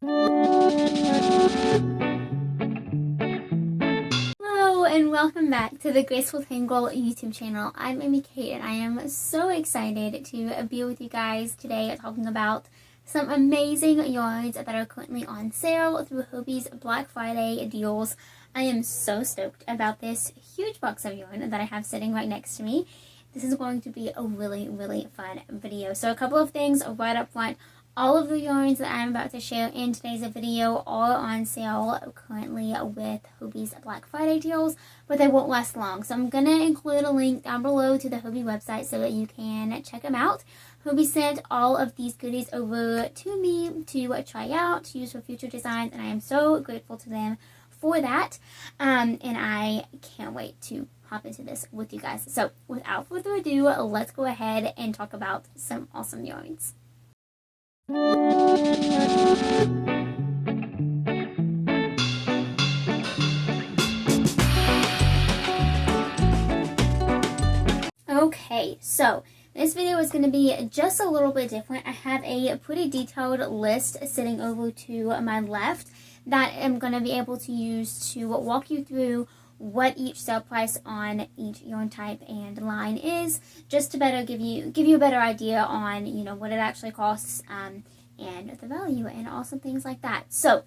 Hello and welcome back to the Graceful Tangle YouTube channel. I'm Amy Kate and I am so excited to be with you guys today talking about some amazing yarns that are currently on sale through Hobbie's Black Friday deals. I am so stoked about this huge box of yarn that I have sitting right next to me. This is going to be a really fun video. So a couple of things right up front. All of the yarns that I'm about to share in today's video are on sale currently with Hobbie's Black Friday deals, but they won't last long. So I'm going to include a link down below to the Hobbii website so that you can check them out. Hobbii sent all of these goodies over to me to try out, to use for future designs, and I am so grateful to them for that. And I can't wait to hop into this with you guys. So without further ado, let's go ahead and talk about some awesome yarns. Okay, so this video is going to be just a little bit different. I have a pretty detailed list sitting over to my left that I'm going to be able to use to walk you through what each sale price on each yarn type and line is, just to better give you a better idea on, you know, what it actually costs and the value and awesome things like that. So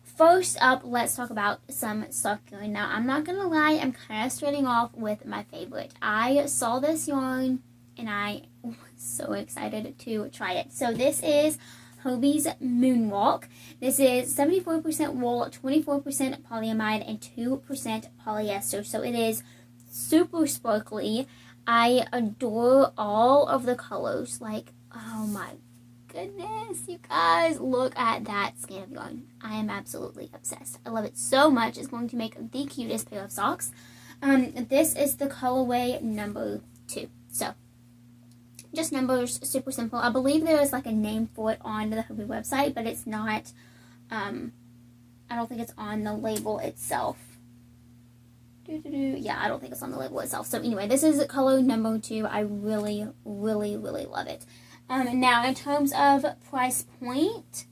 first up, let's talk about some stock yarn. Now, I'm not gonna lie, I'm kind of starting off with my favorite. I saw this yarn and I was so excited to try it. So this is Hobbie's Moonwalk. This is 74% wool, 24% polyamide, and 2% polyester. So it is super sparkly. I adore all of the colors. Like, oh my goodness, you guys, look at that skein of yarn. I am absolutely obsessed. I love it so much. It's going to make the cutest pair of socks. This is the colorway number 2. So just numbers, super simple. I believe there is like a name for it on the Hobbii website, but it's not, I don't think it's on the label itself. Yeah, I don't think it's on the label itself. So anyway, this is color number 2. I really love it. Now in terms of price point,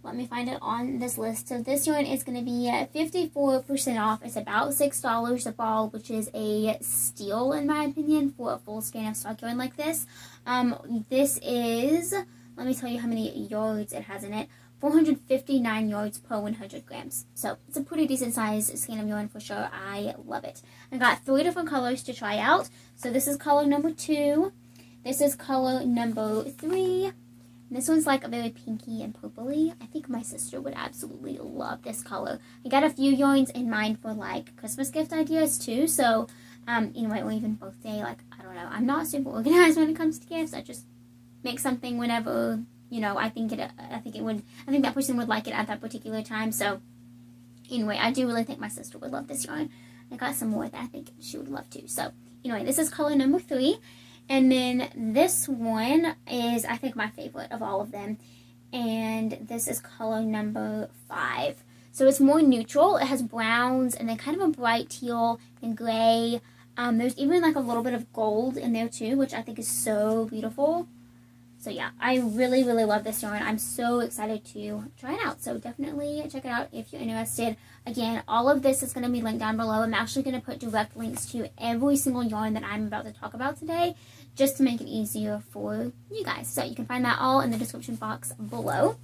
let me find it on this list. So this yarn is going to be 54% off. It's about $6 a ball, which is a steal in my opinion for a full skein of stock yarn like this. This is, let me tell you how many yards it has in it. 459 yards per 100 grams. So it's a pretty decent size skein of yarn for sure. I love it. I got 3 different colors to try out. So this is color number 2. This is color number 3. This one's like a very pinky and purpley. I think my sister would absolutely love this color. I got a few yarns in mind for like Christmas gift ideas too. So, anyway, or even birthday. Like, I don't know. I'm not super organized when it comes to gifts. I just make something whenever, you know, I think that person would like it at that particular time. So, anyway, I do really think my sister would love this yarn. I got some more that I think she would love too. So, anyway, this is color number 3. And then this one is, I think, my favorite of all of them. And this is color number 5. So it's more neutral. It has browns and then kind of a bright teal and gray. There's even like a little bit of gold in there too, which I think is so beautiful. So yeah, I really love this yarn. I'm so excited to try it out. So definitely check it out if you're interested. Again, all of this is going to be linked down below. I'm actually going to put direct links to every single yarn that I'm about to talk about today, just to make it easier for you guys. So you can find that all in the description box below.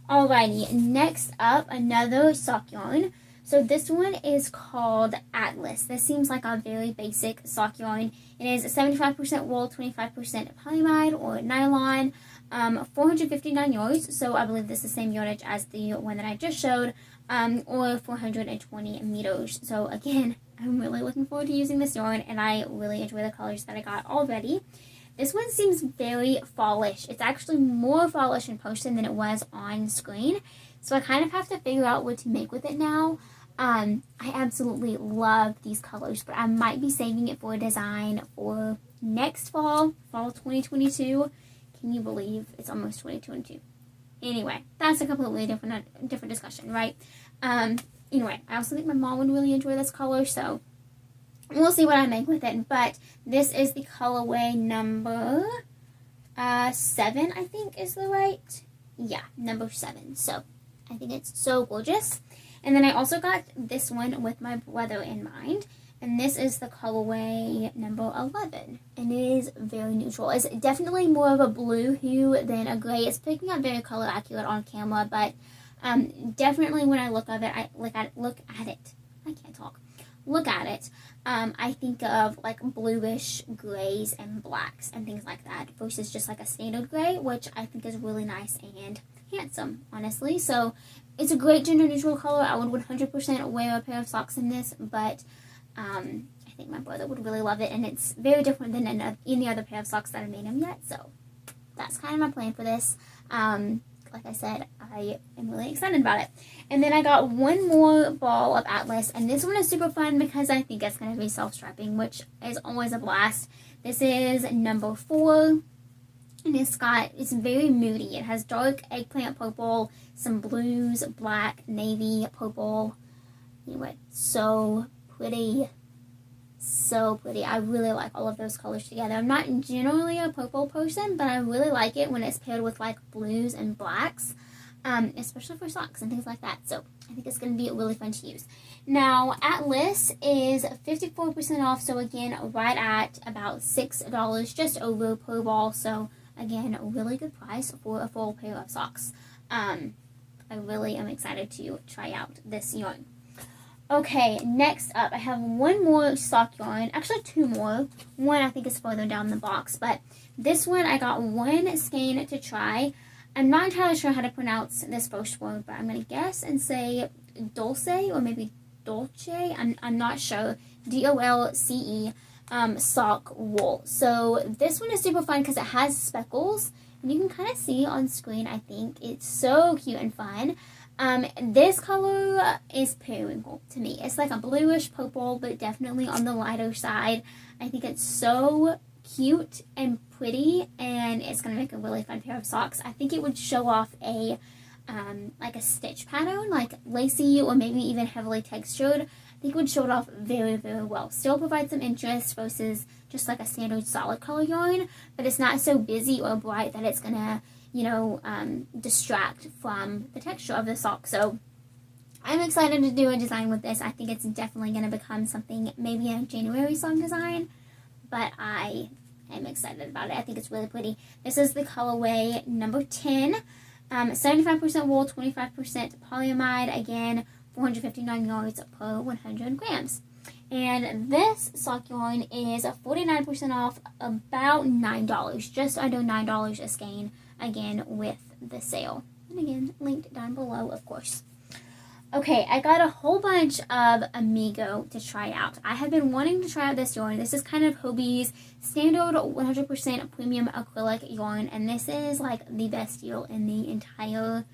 Alrighty, next up, another sock yarn. So this one is called Atlas. This seems like a very basic sock yarn. It is 75% wool, 25% polyamide or nylon, 459 yards. So I believe this is the same yardage as the one that I just showed, or 420 meters. So again, I'm really looking forward to using this yarn, and I really enjoy the colors that I got already. This one seems very fallish. It's actually more fallish in person than it was on screen. So I kind of have to figure out what to make with it now. I absolutely love these colors, but I might be saving it for a design for next fall 2022. Can you believe it's almost 2022? Anyway, that's a completely different discussion, right? Anyway, I also think my mom would really enjoy this color, so we'll see what I make with it. But this is the colorway number 7, I think is the right. Yeah, number 7. So I think it's so gorgeous. And then I also got this one with my brother in mind. And this is the colorway number 11. And it is very neutral. It's definitely more of a blue hue than a gray. It's picking up very color accurate on camera, but definitely when I look at it, I think of like bluish grays and blacks and things like that versus just like a standard gray, which I think is really nice and handsome, honestly. So it's a great gender neutral color. I would 100% wear a pair of socks in this, but I think my brother would really love it, and it's very different than any other pair of socks that I made him yet. So that's kind of my plan for this. Like I said, I am really excited about it. And then I got one more ball of Atlas, and this one is super fun because I think it's going to be self-strapping, which is always a blast. This is number 4, and it's very moody. It has dark eggplant purple, some blues, black, navy, purple. Anyway, so pretty. So pretty. I really like all of those colors together. I'm not generally a purple person, but I really like it when it's paired with like blues and blacks, especially for socks and things like that. So I think it's going to be really fun to use. Now, Atlas is 54% off, so again, right at about $6, just over per ball. So again, a really good price for a full pair of socks. I really am excited to try out this yarn. Okay, next up, I have one more sock yarn. Actually, 2 more. One I think is further down the box, but this one I got one skein to try. I'm not entirely sure how to pronounce this first word, but I'm going to guess and say Dolce or maybe Dolce. I'm not sure. Dolce sock wool. So this one is super fun because it has speckles, and you can kind of see on screen, I think. It's so cute and fun. This color is periwinkle to me. It's like a bluish purple, but definitely on the lighter side. I think it's so cute and pretty, and it's going to make a really fun pair of socks. I think it would show off a, like a stitch pattern, like lacy or maybe even heavily textured. I think it would show it off very, very well. Still provide some interest versus just like a standard solid color yarn, but it's not so busy or bright that it's going to distract from the texture of the sock. So I'm excited to do a design with this. I think it's definitely going to become something, maybe a January song design, but I am excited about it. I think it's really pretty. This is the colorway number 10, 75% wool, 25% polyamide, again, 459 yards per 100 grams. And this sock yarn is 49% off, about $9, just under $9 a skein, again with the sale. And again, linked down below, of course. Okay, I got a whole bunch of Amigo to try out. I have been wanting to try out this yarn. This is kind of Hobbie's standard 100% premium acrylic yarn, and this is like the best deal in the entire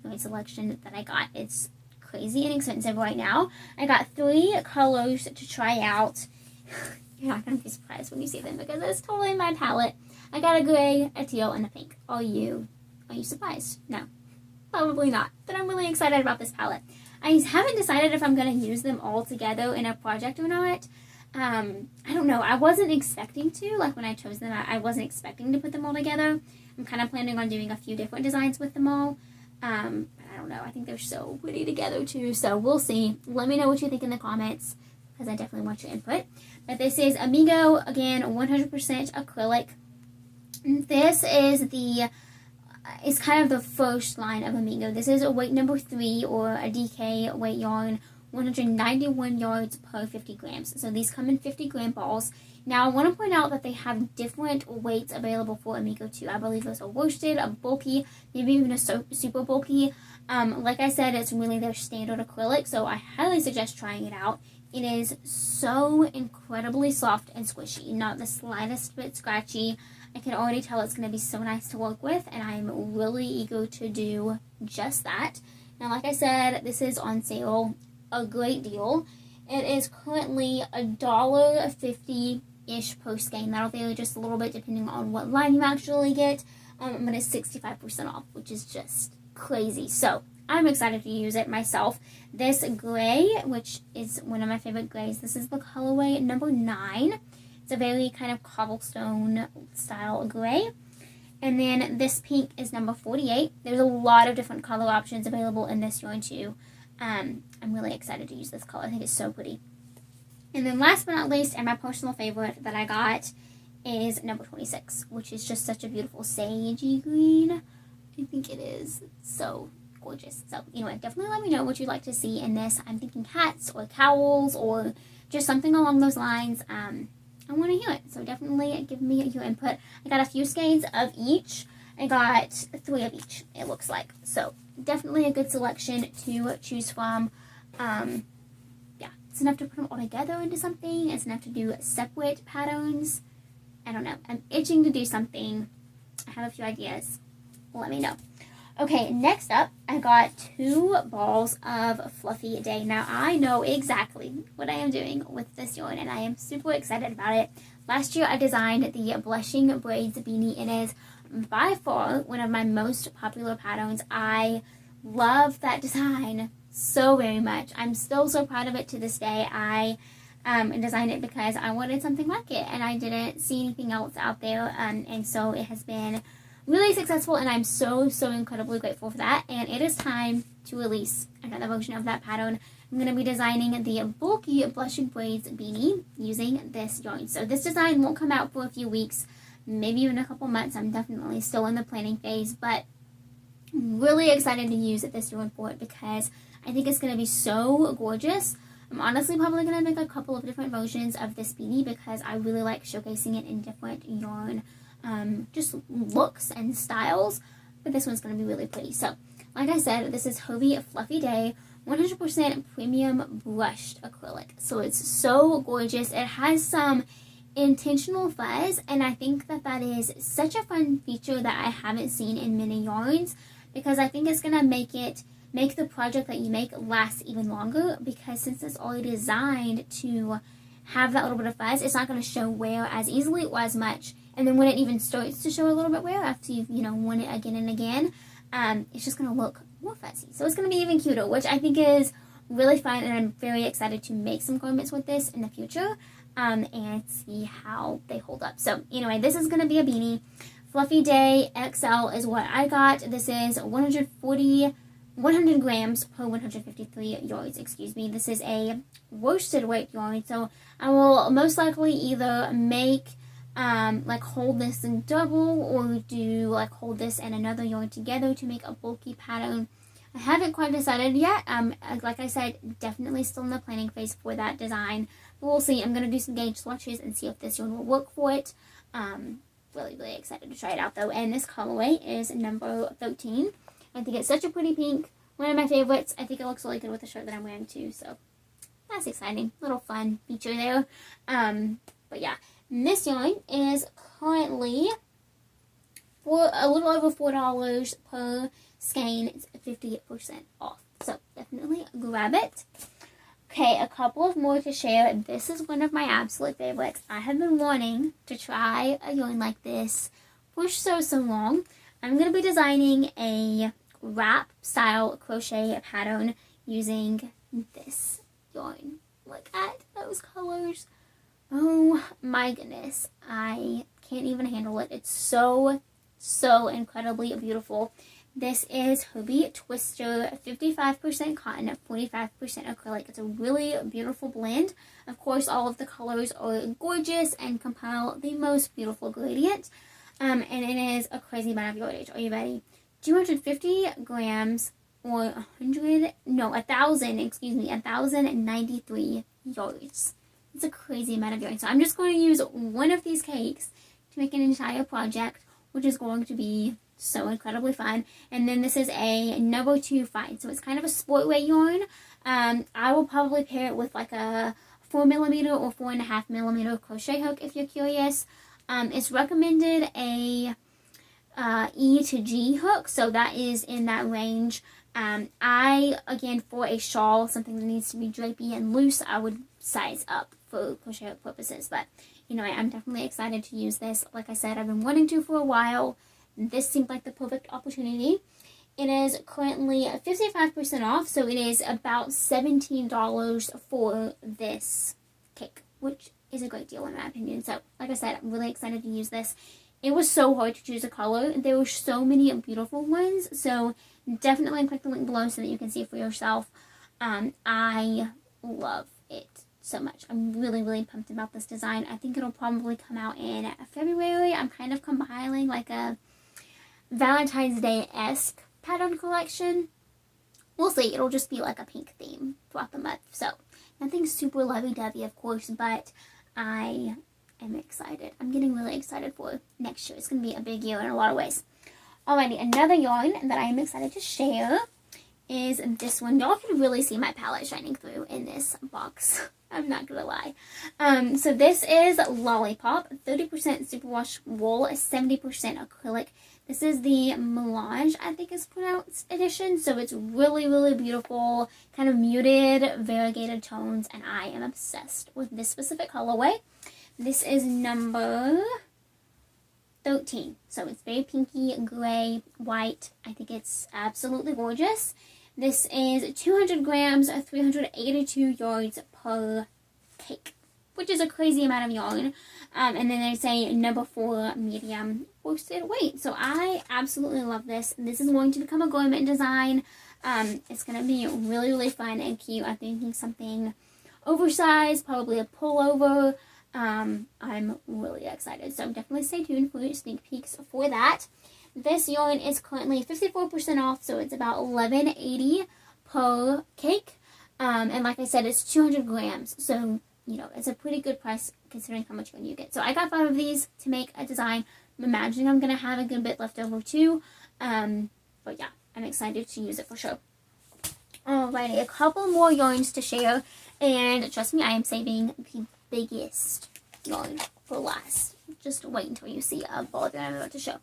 yarn selection that I got. It's crazy inexpensive right now. I got 3 colors to try out. You're not going to be surprised when you see them because it's totally my palette. I got a gray, a teal, and a pink. Are you surprised? No, probably not. But I'm really excited about this palette. I haven't decided if I'm going to use them all together in a project or not. I don't know. I wasn't expecting to. Like when I chose them, I wasn't expecting to put them all together. I'm kind of planning on doing a few different designs with them all. But I don't know. I think they're so pretty together too. So we'll see. Let me know what you think in the comments because I definitely want your input. But this is Amigo, again, 100% acrylic. This is it's kind of the first line of Amigo. This is a weight number 3 or a DK weight yarn, 191 yards per 50 grams. So these come in 50 gram balls. Now I want to point out that they have different weights available for Amigo too. I believe those are worsted, a bulky, maybe even a super bulky. Like I said, it's really their standard acrylic, so I highly suggest trying it out. It is so incredibly soft and squishy, not the slightest bit scratchy. I can already tell it's going to be so nice to work with, and I'm really eager to do just that. Now, like I said, this is on sale, a great deal. It is currently $1.50-ish per skein. That'll vary just a little bit depending on what line you actually get, but it's 65% off, which is just crazy. So I'm excited to use it myself. This gray, which is one of my favorite grays, this is the colorway number 9. It's a very kind of cobblestone style gray. And then this pink is number 48. There's a lot of different color options available in this yarn too. I'm really excited to use this color. I think it's so pretty. And then last but not least, and my personal favorite that I got is number 26, which is just such a beautiful sagey green. I think it is so gorgeous. So anyway, definitely let me know what you'd like to see in this. I'm thinking hats or cowls or just something along those lines. I want to hear it. So definitely give me your input. I got a few skeins of each. I got 3 of each, it looks like. So definitely a good selection to choose from. Yeah, it's enough to put them all together into something. It's enough to do separate patterns. I don't know. I'm itching to do something. I have a few ideas. Let me know. Okay, next up, I got 2 balls of Fluffy Day. Now, I know exactly what I am doing with this yarn, and I am super excited about it. Last year, I designed the Blushing Braids beanie. It is by far one of my most popular patterns. I love that design so very much. I'm still so proud of it to this day. I designed it because I wanted something like it, and I didn't see anything else out there, and so it has been really successful, and I'm so incredibly grateful for that. And it is time to release another version of that pattern. I'm going to be designing the bulky Blushing Braids beanie using this yarn. So this design won't come out for a few weeks, maybe even a couple months. I'm definitely still in the planning phase, but I'm really excited to use this yarn for it because I think it's going to be so gorgeous. I'm honestly probably going to make a couple of different versions of this beanie because I really like showcasing it in different yarn just looks and styles, but this one's going to be really pretty. So like I said, this is Hobbii Fluffy Day 100% premium brushed acrylic. So it's so gorgeous. It has some intentional fuzz, and I think that is such a fun feature that I haven't seen in many yarns, because I think it's going to make the project that you make last even longer, because since it's already designed to have that little bit of fuzz, it's not going to show wear as easily or as much. And then when it even starts to show a little bit wear after you've, worn it again and again, it's just going to look more fuzzy. So it's going to be even cuter, which I think is really fun, and I'm very excited to make some garments with this in the future and see how they hold up. So anyway, this is going to be a beanie. Fluffy Day XL is what I got. This is 100 grams per 153 yards, excuse me. This is a worsted weight yarn, so I will most likely either make hold this in double, or do hold this and another yarn together to make a bulky pattern. I haven't quite decided yet. Like I said, definitely still in the planning phase for that design, but we'll see. I'm going to do some gauge swatches and see if this yarn will work for it. Really excited to try it out though. And this colorway is number 13. I think it's such a pretty pink, one of my favorites. I think it looks really good with the shirt that I'm wearing too, so that's exciting. Little fun feature there. But yeah, this yarn is currently for a little over $4 per skein. It's 50% off, so definitely grab it. Okay, a couple of more to share. This is one of my absolute favorites. I have been wanting to try a yarn like this for so long. I'm going to be designing a wrap style crochet pattern using this yarn. Look at those colors. Oh my goodness. I can't even handle it. It's so incredibly beautiful. This is Hobbii Twister, 55% cotton, 45% acrylic. It's a really beautiful blend. Of course, all of the colors are gorgeous and compile the most beautiful gradient. And it is a crazy amount of yardage. Are you ready? 250 grams, or 1,093 yards. It's a crazy amount of yarn. So I'm just going to use one of these cakes to make an entire project, which is going to be so incredibly fun. And then this is a number 2 fine. So it's kind of a sport weight yarn. I will probably pair it with like a 4mm or 4.5mm crochet hook if you're curious. It's recommended a E to G hook, so that is in that range. Again, for a shawl, something that needs to be drapey and loose, I would size up for crochet hook purposes. But I'm definitely excited to use this. Like I said, I've been wanting to for a while. This seemed like the perfect opportunity. It is currently 55% off, so it is about $17 for this cake, which is a great deal in my opinion. So, like I said, I'm really excited to use this. it was so hard to choose a color. There were so many beautiful ones. So definitely click the link below so that you can see for yourself. I love it so much. I'm really, really pumped about this design. I think it'll probably come out in February. I'm kind of compiling like a Valentine's Day-esque pattern collection. We'll see. It'll just be like a pink theme throughout the month. So nothing super lovey-dovey, of course, but I am excited. I'm getting really excited for next year. It's going to be a big year in a lot of ways. Alrighty, another yarn that I am excited to share is this one. Y'all can really see my palette shining through in this box. I'm not gonna lie. So this is Lollipop, 30% superwash wool, 70% acrylic. This is the Melange, I think is pronounced, edition. So it's really, really beautiful, kind of muted, variegated tones, and I am obsessed with this specific colorway. This is number 13. So it's very pinky, gray, white. I think it's absolutely gorgeous. This is 200 grams, 382 yards per cake, which is a crazy amount of yarn. And then they say number 4 medium worsted weight. So I absolutely love this. This is going to become a garment design. It's going to be really, really fun and cute. I'm thinking something oversized, probably a pullover. I'm really excited. So definitely stay tuned for sneak peeks for that. This yarn is currently 54% off, so it's about $11.80 per cake. And like I said, it's 200 grams. So, you know, it's a pretty good price considering how much yarn you get. So I got 5 of these to make a design. I'm imagining I'm going to have a good bit left over too. But yeah, I'm excited to use it for sure. Alrighty, a couple more yarns to share. And trust me, I am saving the biggest yarn for last. Just wait until you see a ball of yarn I'm about to show.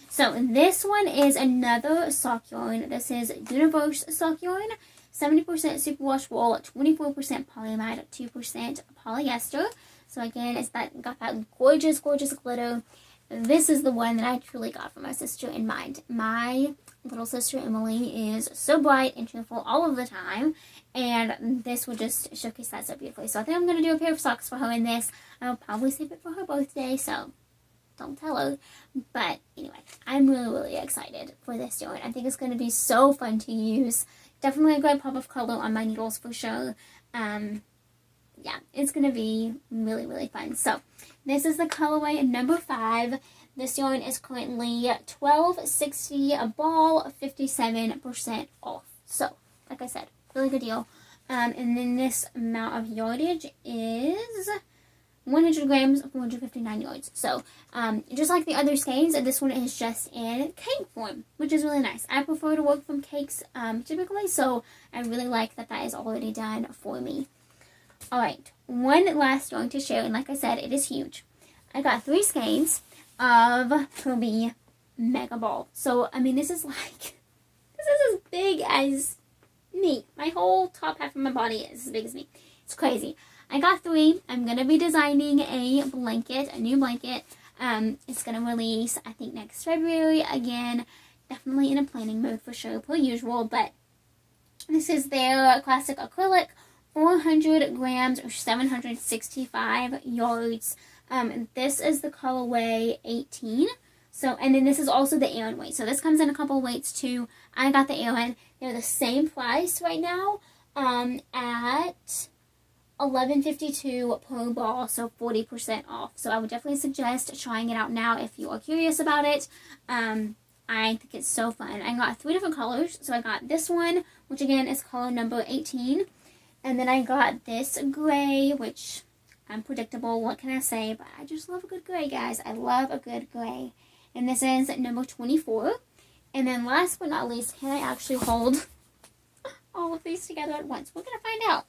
So this one is another sock yarn. This is Universe sock yarn. 70% superwash wool, 24% polyamide, 2% polyester. So again, it's got that gorgeous, gorgeous glitter. This is the one that I truly got for my sister in mind. My little sister Emily is so bright and cheerful all of the time, and this will just showcase that so beautifully. So I think I'm going to do a pair of socks for her in this. I'll probably save it for her birthday, so don't tell her. But anyway, I'm really, really excited for this yarn. I think it's going to be so fun to use. Definitely a great pop of color on my needles for sure. Yeah, it's going to be really, really fun. So this is the colorway number 5. This yarn is currently $12.60 a ball, 57% off. So, like I said, really good deal. And then this amount of yardage is 100 grams, 459 yards. So, just like the other skeins, this one is just in cake form, which is really nice. I prefer to work from cakes typically, so I really like that that is already done for me. Alright, one last yarn to share, and like I said, it is huge. I got 3 skeins of Tomy Mega Ball. So, I mean, this is as big as me. My whole top half of my body is as big as me. It's crazy. I got 3. I'm going to be designing a blanket, a new blanket. It's going to release, I think, next February. Again, definitely in a planning mode for sure, per usual. But this is their classic acrylic, 400 grams or 765 yards. This is the colorway 18. So, and then this is also the Aran weight. So this comes in a couple of weights too. I got the Aran. They're the same price right now at $11.52 per ball, so 40% off. So I would definitely suggest trying it out now if you are curious about it. I think it's so fun. I got 3 different colors. So I got this one, which again is color number 18. And then I got this gray, which unpredictable, what can I say? But I just love a good gray, guys. I love a good gray. And this is number 24. And then last but not least, can I actually hold all of these together at once? We're going to find out.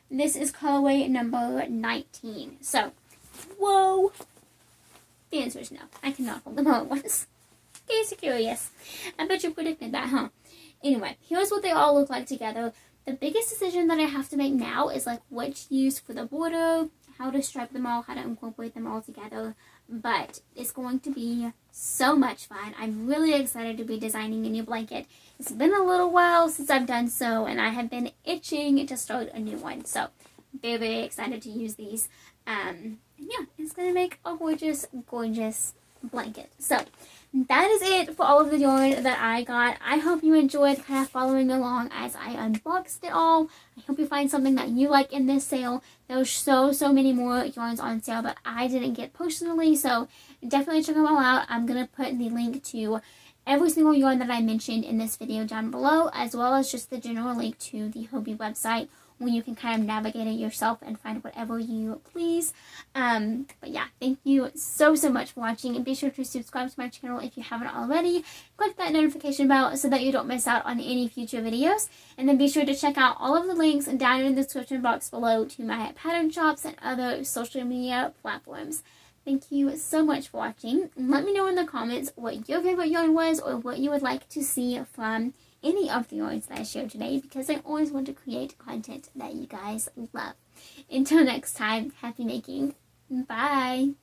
This is colorway number 19. So, whoa. The answer is no. I cannot hold them all at once. In case you're curious. I bet you predicted that, huh? Anyway, here's what they all look like together. The biggest decision that I have to make now is like what to use for the border, how to stripe them all, how to incorporate them all together. But it's going to be so much fun. I'm really excited to be designing a new blanket. It's been a little while since I've done so, and I have been itching to start a new one. So, very, very excited to use these. Yeah, it's going to make a gorgeous, gorgeous blanket. So that is it for all of the yarn that I got. I hope you enjoyed kind of following along as I unboxed it all. I hope you find something that you like in this sale. There's so many more yarns on sale that I didn't get personally, so definitely check them all out. I'm going to put the link to every single yarn that I mentioned in this video down below, as well as just the general link to the Hobbii website where you can kind of navigate it yourself and find whatever you please. But yeah, thank you so much for watching, and be sure to subscribe to my channel if you haven't already. Click that notification bell so that you don't miss out on any future videos, and then be sure to check out all of the links down in the description box below to my pattern shops and other social media platforms. Thank you so much for watching. Let me know in the comments what your favorite yarn was, or what you would like to see from any of the yarns that I shared today, because I always want to create content that you guys love. Until next time, happy making. Bye!